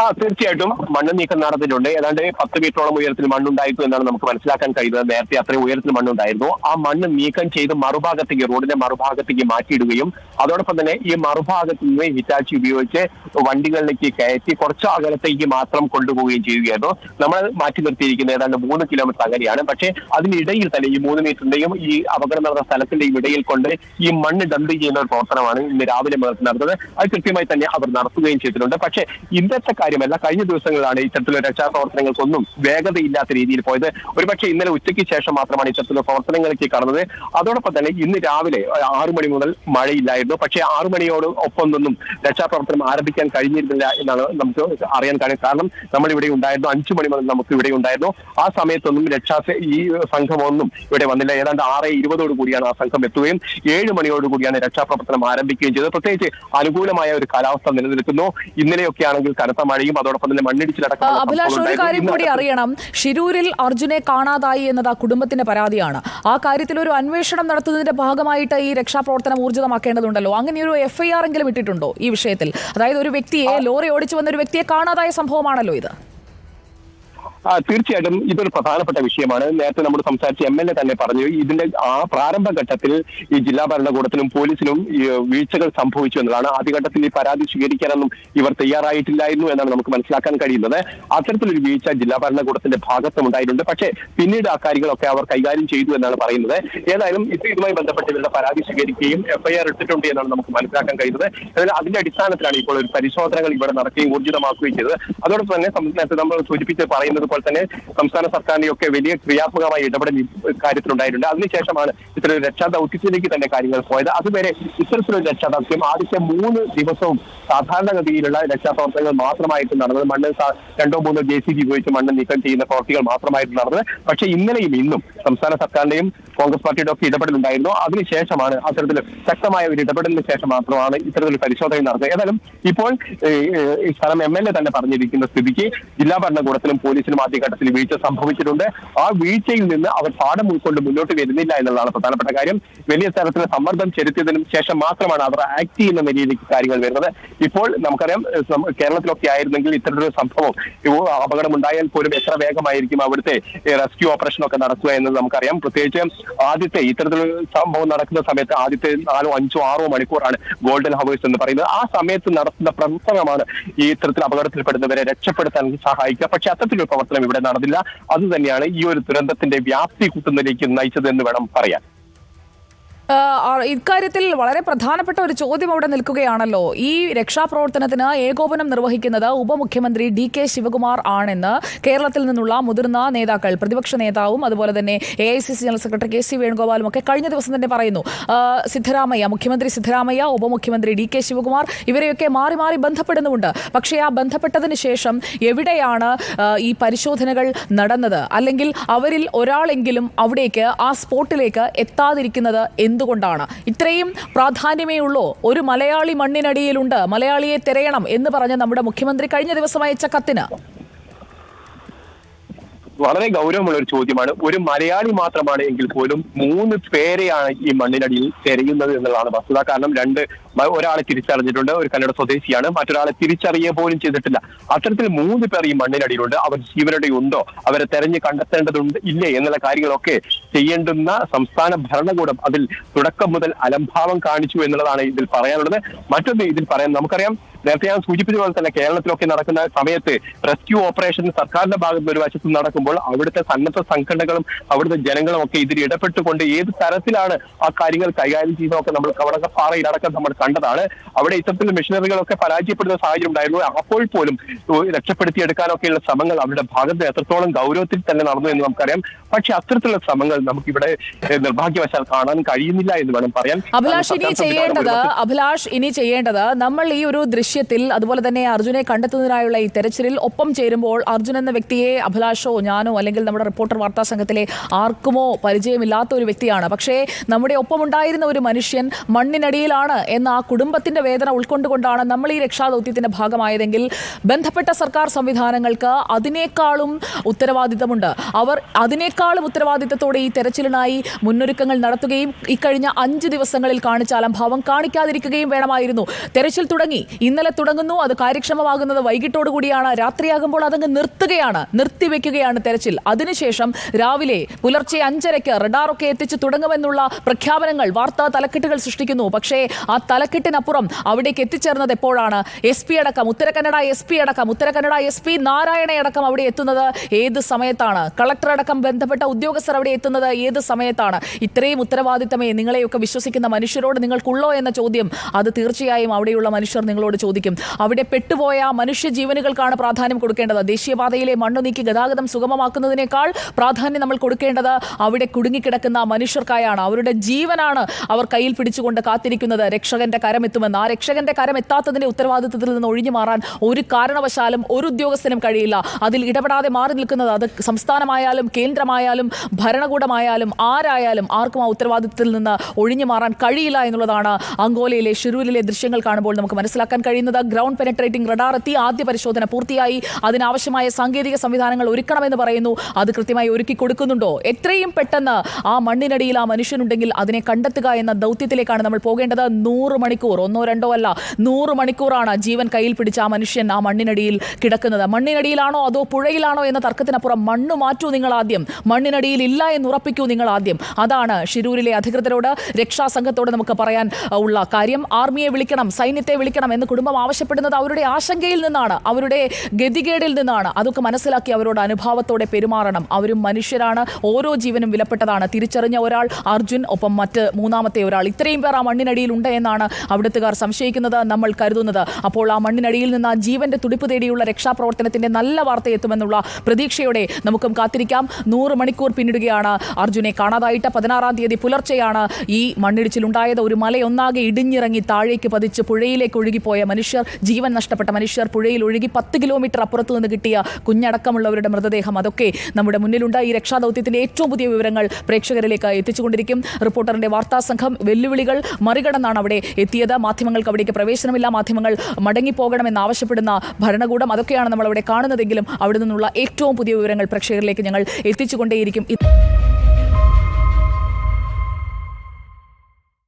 തീർച്ചയായിട്ടും മണ്ണ് നീക്കം നടന്നിട്ടുണ്ട്. ഏതാണ്ട് 10 മീറ്ററോളം ഉയരത്തിൽ മണ്ണുണ്ടായിരുന്നു എന്നാണ് നമുക്ക് മനസ്സിലാക്കാൻ കഴിയുന്നത്. നേരത്തെ അത്രയും ഉയരത്തിൽ മണ്ണുണ്ടായിരുന്നു. ആ മണ്ണ് നീക്കം ചെയ്ത് മറുഭാഗത്തേക്ക്, റോഡിന്റെ മറുഭാഗത്തേക്ക് മാറ്റിയിടുകയും അതോടൊപ്പം തന്നെ ഈ മറുഭാഗത്ത് നിന്ന് ഹിറ്റാച്ചി ഉപയോഗിച്ച് വണ്ടികളിലേക്ക് കയറ്റി കുറച്ച് അകലത്തേക്ക് മാത്രം കൊണ്ടുപോവുകയും ചെയ്യുകയായിരുന്നു. നമ്മൾ മാറ്റി നിർത്തിയിരിക്കുന്നത് ഏതാണ്ട് 3 കിലോമീറ്റർ അകലെയാണ്. പക്ഷേ അതിനിടയിൽ തന്നെ ഈ 3 മീറ്ററിന്റെയും ഈ അപകടം നടന്ന സ്ഥലത്തിന്റെയും ഇടയിൽ കൊണ്ട് ഈ മണ്ണ് ഡംപ് ചെയ്യുന്ന ഒരു പ്രവർത്തനമാണ് ഇന്ന് രാവിലെ മുതൽ നടന്നത്. അത് കൃത്യമായി തന്നെ അവർ നടത്തുകയും ചെയ്തിട്ടുണ്ട്. പക്ഷേ ഇന്നത്തെ കാര്യമല്ല, കഴിഞ്ഞ ദിവസങ്ങളിലാണ് ഇത്തരത്തിലുള്ള രക്ഷാപ്രവർത്തനങ്ങൾക്കൊന്നും വേഗതയില്ലാത്ത രീതിയിൽ പോയത്. ഒരുപക്ഷെ ഇന്നലെ ഉച്ചയ്ക്ക് ശേഷം മാത്രമാണ് ഇത്തരത്തിലുള്ള പ്രവർത്തനങ്ങളിലേക്ക് കടന്നത്. അതോടൊപ്പം തന്നെ ഇന്ന് രാവിലെ 6 മണി മുതൽ മഴയില്ലായിരുന്നു. പക്ഷേ 6 മണിയോട് ഒപ്പം നിന്നും രക്ഷാപ്രവർത്തനം ആരംഭിക്കാൻ കഴിഞ്ഞിരുന്നില്ല എന്നാണ് നമുക്ക് അറിയാൻ കഴിയും. കാരണം നമ്മൾ ഇവിടെ ഉണ്ടായിരുന്നു, 5 മണി മുതൽ നമുക്ക് ഇവിടെ ഉണ്ടായിരുന്നു. ആ സമയത്തൊന്നും ഈ സംഘമൊന്നും ഇവിടെ വന്നില്ല. ഏതാണ്ട് 6:20 കൂടിയാണ് ആ സംഘം എത്തുകയും 7 മണിയോടുകൂടിയാണ് രക്ഷാപ്രവർത്തനം ആരംഭിക്കുകയും ചെയ്തത്. പ്രത്യേകിച്ച് അനുകൂലമായ ഒരു കാലാവസ്ഥ നിലനിൽക്കുന്നു. ഇന്നലെയൊക്കെ ആണെങ്കിൽ കനത്ത മഴയും അതോടൊപ്പം തന്നെ മണ്ണിടിച്ചിലടക്കം. അഭിലാഷ്, ഒരു കാര്യം കൂടി അറിയണം. ഷിരൂരിൽ അർജുനെ കാണാതായി എന്നത് ആ കുടുംബത്തിന്റെ പരാതിയാണ്. ആ കാര്യത്തിൽ ഒരു അന്വേഷണം നടത്തുന്നതിന്റെ ഭാഗമായിട്ട് ഈ രക്ഷാപ്രവർത്തനം ഊർജിതമാക്കേണ്ടതുണ്ടല്ലോ. അങ്ങനെ ഒരു FIR എങ്കിലും ഇട്ടിട്ടുണ്ടോ ഈ വിഷയത്തിൽ? അതായത് ഒരു വ്യക്തിയെ, ലോറി ഓടിച്ചു വന്ന ഒരു വ്യക്തിയെ കാണാതായ സംഭവമാണല്ലോ ഇത്. തീർച്ചയായിട്ടും ഇതൊരു പ്രധാനപ്പെട്ട വിഷയമാണ്. നേരത്തെ നമ്മൾ സംസാരിച്ച MLA തന്നെ പറഞ്ഞു, ഇതിന്റെ ആ പ്രാരംഭഘട്ടത്തിൽ ഈ ജില്ലാ ഭരണകൂടത്തിനും പോലീസിനും വീഴ്ചകൾ സംഭവിച്ചു എന്നതാണ്. ആദ്യഘട്ടത്തിൽ ഈ പരാതി സ്വീകരിക്കാനൊന്നും ഇവർ തയ്യാറായിട്ടില്ലായിരുന്നു എന്നാണ് നമുക്ക് മനസ്സിലാക്കാൻ കഴിയുന്നത്. അത്തരത്തിലൊരു വീഴ്ച ജില്ലാ ഭരണകൂടത്തിന്റെ ഭാഗത്തും ഉണ്ടായിട്ടുണ്ട്. പക്ഷേ പിന്നീട് ആ കാര്യങ്ങളൊക്കെ അവർ കൈകാര്യം ചെയ്തു എന്നാണ് പറയുന്നത്. ഏതായാലും ഇതുമായി ബന്ധപ്പെട്ട് ഇവരുടെ പരാതി സ്വീകരിക്കുകയും FIR ഇട്ടിട്ടുണ്ട് എന്നാണ് നമുക്ക് മനസ്സിലാക്കാൻ കഴിയുന്നത്. എന്നാൽ അതിന്റെ അടിസ്ഥാനത്തിലാണ് ഇപ്പോൾ ഒരു പരിശോധനകൾ ഇവിടെ നടക്കുകയും ഊർജിതമാക്കുകയും ചെയ്തത്. അതോടൊപ്പം തന്നെ നേരത്തെ നമ്മൾ സൂചിപ്പിച്ച് പറയുന്നത് തന്നെ സംസ്ഥാന സർക്കാരിന്റെ ഒക്കെ വലിയ ക്രിയാത്മകമായ ഇടപെടൽ കാര്യത്തിലുണ്ടായിട്ടുണ്ട്. അതിനുശേഷമാണ് ഇത്തരം രക്ഷാ ദൗത്യത്തിലേക്ക് തന്നെ കാര്യങ്ങൾ പോയത്. അതുവരെ ഇത്തരത്തിലൊരു രക്ഷാദൗത്യം ആദ്യത്തെ 3 ദിവസവും സാധാരണഗതിയിലുള്ള രക്ഷാപ്രവർത്തനങ്ങൾ മാത്രമായിട്ട് നടന്നത്. മണ്ണ് 2-3 JCB ഉപയോഗിച്ച് മണ്ണ് നീക്കം ചെയ്യുന്ന പ്രവർത്തികൾ മാത്രമായിട്ട് നടന്നത്. പക്ഷേ ഇന്നലെയും ഇന്നും സംസ്ഥാന സർക്കാരിന്റെയും കോൺഗ്രസ് പാർട്ടിയുടെ ഒക്കെ ഇടപെടലുണ്ടായിരുന്നു. അതിനുശേഷമാണ് അത്തരത്തിൽ ശക്തമായ ഒരു ഇടപെടലിന് ശേഷം മാത്രമാണ് ഇത്തരത്തിലൊരു പരിശോധന നടന്നത്. ഏതായാലും ഇപ്പോൾ ഈ സ്ഥലം MLA തന്നെ പറഞ്ഞിരിക്കുന്ന സ്ഥിതിക്ക് ജില്ലാ ഭരണകൂടത്തിനും പോലീസിനും ആദ്യഘട്ടത്തിൽ വീഴ്ച സംഭവിച്ചിട്ടുണ്ട്. ആ വീഴ്ചയിൽ നിന്ന് അവർ പാഠം ഉൾക്കൊണ്ട് മുന്നോട്ട് വരുന്നില്ല എന്നുള്ളതാണ് പ്രധാനപ്പെട്ട കാര്യം. വലിയ തരത്തിലുള്ള സമ്മർദ്ദം ചെലുത്തിയതിനു ശേഷം മാത്രമാണ് അവർ ആക്ട് ചെയ്യുന്ന നിലയിലേക്ക് കാര്യങ്ങൾ വരുന്നത്. ഇപ്പോൾ നമുക്കറിയാം, കേരളത്തിലൊക്കെ ആയിരുന്നെങ്കിൽ ഇത്തരത്തിലൊരു സംഭവം, അപകടമുണ്ടായാൽ പോലും എത്ര വേഗമായിരിക്കും അവിടുത്തെ റെസ്ക്യൂ ഓപ്പറേഷൻ ഒക്കെ നടക്കുക എന്നത് നമുക്കറിയാം. പ്രത്യേകിച്ച് ആദ്യത്തെ ഇത്തരത്തിലൊരു സംഭവം നടക്കുന്ന സമയത്ത് ആദ്യത്തെ 4, 5, 6 മണിക്കൂറാണ് ഗോൾഡൻ ഹവേഴ്സ് എന്ന് പറയുന്നത്. ആ സമയത്ത് നടത്തുന്ന പ്രവർത്തനമാണ് ഈ ഇത്തരത്തിൽ അപകടത്തിൽപ്പെടുന്നവരെ രക്ഷപ്പെടുത്താൻ സഹായിക്കുക. പക്ഷെ അത്തരത്തിലൊരു പ്രവർത്തനം ഇവിടെ നടന്നില്ല. അത് തന്നെയാണ് ഈ ഒരു ദുരന്തത്തിന്റെ വ്യാപ്തി കൂട്ടുന്നതിലേക്ക് നയിച്ചത് എന്ന് വേണം പറയാൻ. ഇക്കാര്യത്തിൽ വളരെ പ്രധാനപ്പെട്ട ഒരു ചോദ്യം അവിടെ നിൽക്കുകയാണല്ലോ. ഈ രക്ഷാപ്രവർത്തനത്തിന് ഏകോപനം നിർവഹിക്കുന്നത് ഉപമുഖ്യമന്ത്രി DK ശിവകുമാർ ആണെന്ന് കേരളത്തിൽ നിന്നുള്ള മുതിർന്ന നേതാക്കൾ, പ്രതിപക്ഷ നേതാവും അതുപോലെ തന്നെ AICC ജനറൽ സെക്രട്ടറി KC വേണുഗോപാലും ഒക്കെ കഴിഞ്ഞ ദിവസം തന്നെ പറയുന്നു. മുഖ്യമന്ത്രി സിദ്ധരാമയ്യ, ഉപമുഖ്യമന്ത്രി DK ശിവകുമാർ ഇവരെയൊക്കെ മാറി മാറി ബന്ധപ്പെടുന്നുമുണ്ട്. പക്ഷേ ആ ബന്ധപ്പെട്ടതിന് ശേഷം എവിടെയാണ് ഈ പരിശോധനകൾ നടന്നത്? അല്ലെങ്കിൽ അവരിൽ ഒരാളെങ്കിലും അവിടേക്ക്, ആ സ്പോട്ടിലേക്ക് എത്താതിരിക്കുന്നത് എന്തുകൊണ്ടാണ്? ഇത്രയും പ്രാധാന്യമേ ഉള്ളൂ? ഒരു മലയാളി മണ്ണിനടിയിലുണ്ട്, മലയാളിയെ തിരയണം എന്ന് പറഞ്ഞ് നമ്മുടെ മുഖ്യമന്ത്രി കഴിഞ്ഞ ദിവസം അയച്ച കത്തിന് വളരെ ഗൗരവമുള്ള ഒരു ചോദ്യമാണ്. ഒരു മലയാളി മാത്രമാണ് എങ്കിൽ പോലും 3 പേരെയാണ് ഈ മണ്ണിനടിയിൽ തിരയുന്നത് എന്നുള്ളതാണ് വസ്തുത. കാരണം ഒരാളെ തിരിച്ചറിഞ്ഞിട്ടുണ്ട്, ഒരു കന്നഡ സ്വദേശിയാണ്, മറ്റൊരാളെ തിരിച്ചറിയുക പോലും ചെയ്തിട്ടില്ല. അത്തരത്തിൽ 3 പേർ ഈ മണ്ണിനടിയിലുണ്ട്. അവർ ജീവനോടെ ഉണ്ടോ, അവരെ തെരഞ്ഞു കണ്ടെത്തേണ്ടതുണ്ട് ഇല്ലേ എന്നുള്ള കാര്യങ്ങളൊക്കെ ചെയ്യേണ്ടുന്ന സംസ്ഥാന ഭരണകൂടം അതിൽ തുടക്കം മുതൽ അലംഭാവം കാണിച്ചു എന്നുള്ളതാണ് ഇതിൽ പറയാനുള്ളത്. മറ്റൊന്ന് ഇതിൽ പറയാൻ, നമുക്കറിയാം, നേരത്തെ ഞാൻ സൂചിപ്പിച്ചതുപോലെ തന്നെ കേരളത്തിലൊക്കെ നടക്കുന്ന സമയത്ത് റെസ്ക്യൂ ഓപ്പറേഷൻ സർക്കാരിന്റെ ഭാഗത്ത് ഒരു വശത്ത് നടക്കുമ്പോൾ അവിടുത്തെ സന്നദ്ധ സംഘടനകളും അവിടുത്തെ ജനങ്ങളും ഒക്കെ ഇതിൽ ഇടപെട്ടുകൊണ്ട് ഏത് തരത്തിലാണ് ആ കാര്യങ്ങൾ കൈകാര്യം ചെയ്യുന്നതൊക്കെ നമ്മൾ കവടക്കപ്പാറയിലടക്കം നമ്മൾ കണ്ടതാണ്. അവിടെ ഇത്തരത്തിലുള്ള മെഷീനറികളൊക്കെ പരാജയപ്പെടുന്ന സാഹചര്യം ഉണ്ടായിരുന്നു. അപ്പോൾ പോലും രക്ഷപ്പെടുത്തിയെടുക്കാനൊക്കെയുള്ള ശ്രമങ്ങൾ അവരുടെ ഭാഗത്ത് എത്രത്തോളം ഗൗരവത്തിൽ തന്നെ നടന്നു എന്ന് നമുക്കറിയാം. പക്ഷെ അത്തരത്തിലുള്ള ശ്രമങ്ങൾ നമുക്കിവിടെ നിർഭാഗ്യവശാൽ കാണാൻ കഴിയുന്നില്ല എന്ന് വേണം പറയാൻ. അഭിലാഷ്, ഇനി ചെയ്യേണ്ടത് നമ്മൾ ഈ ഒരു ദൃശ്യത്തിൽ, അതുപോലെ തന്നെ അർജുനെ കണ്ടെത്തുന്നതിനായുള്ള ഈ തെരച്ചിലിൽ ഒപ്പം ചേരുമ്പോൾ അർജുൻ എന്ന വ്യക്തിയെ അഭിലാഷോ ഞാനോ അല്ലെങ്കിൽ നമ്മുടെ റിപ്പോർട്ടർ വാർത്താ സംഘത്തിലെ ആർക്കുമോ പരിചയമില്ലാത്ത ഒരു വ്യക്തിയാണ്. പക്ഷേ നമ്മുടെ ഒപ്പമുണ്ടായിരുന്ന ഒരു മനുഷ്യൻ മണ്ണിനടിയിലാണ് എന്ന ആ കുടുംബത്തിന്റെ വേദന ഉൾക്കൊണ്ടുകൊണ്ടാണ് നമ്മൾ ഈ രക്ഷാദൗത്യത്തിന്റെ ഭാഗമായതെങ്കിൽ ബന്ധപ്പെട്ട സർക്കാർ സംവിധാനങ്ങൾക്ക് അതിനേക്കാളും ഉത്തരവാദിത്തമുണ്ട്. അവർ അതിനേക്കാളും ഉത്തരവാദിത്തത്തോടെ ഈ തെരച്ചിലിനായി മുന്നൊരുക്കങ്ങൾ നടത്തുകയും ഇക്കഴിഞ്ഞ 5 ദിവസങ്ങളിൽ കാണിച്ച അലംഭാവം കാണിക്കാതിരിക്കുകയും വേണമായിരുന്നു. തെരച്ചിൽ തുടങ്ങി, ഇന്നലെ തുടങ്ങുന്നു, അത് കാര്യക്ഷമമാകുന്നത് വൈകിട്ടോടുകൂടിയാണ്. രാത്രിയാകുമ്പോൾ അതങ്ങ് നിർത്തിവെക്കുകയാണ് തെരച്ചിൽ. അതിനുശേഷം രാവിലെ പുലർച്ചെ 5:30 റഡാറൊക്കെ എത്തിച്ച് തുടങ്ങുമെന്നുള്ള പ്രഖ്യാപനങ്ങൾ, വാർത്താ തലക്കെട്ടുകൾ സൃഷ്ടിക്കുന്നു. പക്ഷേ ആ തലക്കെട്ടിനപ്പുറം അവിടേക്ക് എത്തിച്ചേർന്നത് എപ്പോഴാണ്? ഉത്തരകന്നഡ എസ് പി നാരായണയടക്കം അവിടെ എത്തുന്നത് ഏത് സമയത്താണ്? കളക്ടർ അടക്കം ബന്ധപ്പെട്ട ഉദ്യോഗസ്ഥർ അവിടെ എത്തുന്നത് ഏത് സമയത്താണ്? ഇത്രയും ഉത്തരവാദിത്തമേ നിങ്ങളെയൊക്കെ വിശ്വസിക്കുന്ന മനുഷ്യരോട് നിങ്ങൾക്കുള്ളോ എന്ന ചോദ്യം അത് തീർച്ചയായും അവിടെയുള്ള മനുഷ്യർ നിങ്ങളോട് ചോദിക്കും. അവിടെ പെട്ടുപോയ മനുഷ്യ ജീവനുകൾക്കാണ് പ്രാധാന്യം കൊടുക്കേണ്ടത്. ദേശീയപാതയിലെ മണ്ണ് നീക്കി ഗതാഗതം സുഗമമാക്കുന്നതിനേക്കാൾ പ്രാധാന്യം നമ്മൾ കൊടുക്കേണ്ടത് അവിടെ കുടുങ്ങിക്കിടക്കുന്ന മനുഷ്യർക്കായാണ്. അവരുടെ ജീവനാണ് അവർ കയ്യിൽ പിടിച്ചുകൊണ്ട് കാത്തിരിക്കുന്നത്. രക്ഷകന്റെ കരമെത്തുമെന്ന്. ആ രക്ഷകന്റെ കരമെത്താത്തതിന്റെ ഉത്തരവാദിത്തത്തിൽ നിന്ന് ഒഴിഞ്ഞു മാറാൻ ഒരു കാരണവശാലും ഒരു ഉദ്യോഗസ്ഥനും കഴിയില്ല. അതിൽ ഇടപെടാതെ മാറി നിൽക്കുന്നത് അത് സംസ്ഥാനമായാലും കേന്ദ്രമായാലും ഭരണകൂടമായാലും ആരായാലും ആർക്കും ആ ഉത്തരവാദിത്തത്തിൽ നിന്ന് ഒഴിഞ്ഞു മാറാൻ കഴിയില്ല എന്നുള്ളതാണ് അങ്കോലയിലെ ഷിരൂരിലെ ദൃശ്യങ്ങൾ കാണുമ്പോൾ നമുക്ക് മനസ്സിലാക്കാൻ കഴിയുന്നത്. ഗ്രൗണ്ട് പെനട്രേറ്റിംഗ് റഡാർ എത്തി, ആദ്യ പരിശോധന പൂർത്തിയായി. അതിനാവശ്യമായ സാങ്കേതിക സംവിധാനങ്ങൾ ഒരുക്കണമെന്ന് പറയുന്നു. അത് കൃത്യമായി ഒരുക്കി കൊടുക്കുന്നുണ്ടോ? എത്രയും പെട്ടെന്ന് ആ മണ്ണിനടിയിൽ ആ മനുഷ്യനുണ്ടെങ്കിൽ അതിനെ കണ്ടെത്തുക എന്ന ദൗത്യത്തിലേക്കാണ് നമ്മൾ പോകേണ്ടത്. 100 മണിക്കൂർ, 1 2 അല്ല, 100 മണിക്കൂറാണ് ജീവൻ കയ്യിൽ പിടിച്ച ആ മനുഷ്യൻ ആ മണ്ണിനടിയിൽ കിടക്കുന്നത്. മണ്ണിനടിയിലാണോ അതോ പുഴയിലാണോ എന്ന തർക്കത്തിനപ്പുറം മണ്ണ് മാറ്റൂ നിങ്ങൾ ആദ്യം. മണ്ണിനടിയിൽ ഇല്ല എന്ന് ഉറപ്പിക്കൂ നിങ്ങൾ ആദ്യം. അതാണ് ഷിരൂരിലെ അധികൃതരോട്, രക്ഷാസംഘത്തോട് നമുക്ക് പറയാൻ ഉള്ള കാര്യം. ആർമിയെ വിളിക്കണം, സൈന്യത്തെ വിളിക്കണം എന്ന് കുടുംബം ആവശ്യപ്പെടുന്നത് അവരുടെ ആശങ്കയിൽ നിന്നാണ്, അവരുടെ ഗതികേടിൽ നിന്നാണ്. അതൊക്കെ മനസ്സിലാക്കി അവരോട് അനുഭാവത്തോടെ പെരുമാറണം. അവരും മനുഷ്യരാണ്, ഓരോ ജീവനും വിലപ്പെട്ടതാണ്. തിരിച്ചറിഞ്ഞ ഒരാൾ അർജുൻ, ഒപ്പം മറ്റ് മൂന്നാമത്തെ ഒരാൾ, ഇത്രയും പേർ ആ മണ്ണിനടിയിൽ ഉണ്ട് എന്നാണ് അവിടുത്തുകാർ സംശയിക്കുന്നത്, നമ്മൾ കരുതുന്നത്. അപ്പോൾ ആ മണ്ണിനടിയിൽ നിന്ന് ആ ജീവന്റെ തുടിപ്പ് തേടിയുള്ള രക്ഷാപ്രവർത്തനത്തിന്റെ നല്ല വാർത്ത എത്തുമെന്നുള്ള പ്രതീക്ഷയോടെ നമുക്കും കാത്തിരിക്കാം. 100 മണിക്കൂർ പിന്നിടുകയാണ് അർജുനെ കാണാതായിട്ട്. 16-ാം തീയതി പുലർച്ചെയാണ് ഈ മണ്ണിടിച്ചിലുണ്ടായത്. ഒരു മലയൊന്നാകെ ഇടിഞ്ഞിറങ്ങി താഴേക്ക് പതിച്ച് പുഴയിലേക്ക് ഒഴുകിപ്പോയ മനുഷ്യർ, ജീവൻ നഷ്ടപ്പെട്ട മനുഷ്യർ, പുഴയിൽ ഒഴുകി 10 കിലോമീറ്റർ അപ്പുറത്തു നിന്ന് കിട്ടിയ കുഞ്ഞടക്കമുള്ളവരുടെ മൃതദേഹം, അതൊക്കെ നമ്മുടെ മുന്നിലുണ്ട്. ഈ രക്ഷാദൗത്യത്തിന്റെ ഏറ്റവും പുതിയ വിവരങ്ങൾ പ്രേക്ഷകരിലേക്ക് എത്തിച്ചുകൊണ്ടിരിക്കും. റിപ്പോർട്ടറിന്റെ വാർത്താ സംഘം വെല്ലുവിളികൾ മറികടന്നാണ് അവിടെ എത്തിയത്. മാധ്യമങ്ങൾക്ക് അവിടേക്ക് പ്രവേശനമില്ല, മാധ്യമങ്ങൾ മടങ്ങിപ്പോകണമെന്ന് ആവശ്യപ്പെടുന്ന ഭരണകൂടം, അതൊക്കെയാണ് നമ്മൾ അവിടെ കാണുന്നതെങ്കിലും അവിടെ നിന്നുള്ള ഏറ്റവും പുതിയ വിവരങ്ങൾ പ്രേക്ഷകരിലേക്ക് ഞങ്ങൾ എത്തിച്ചുകൊണ്ടേയിരിക്കും.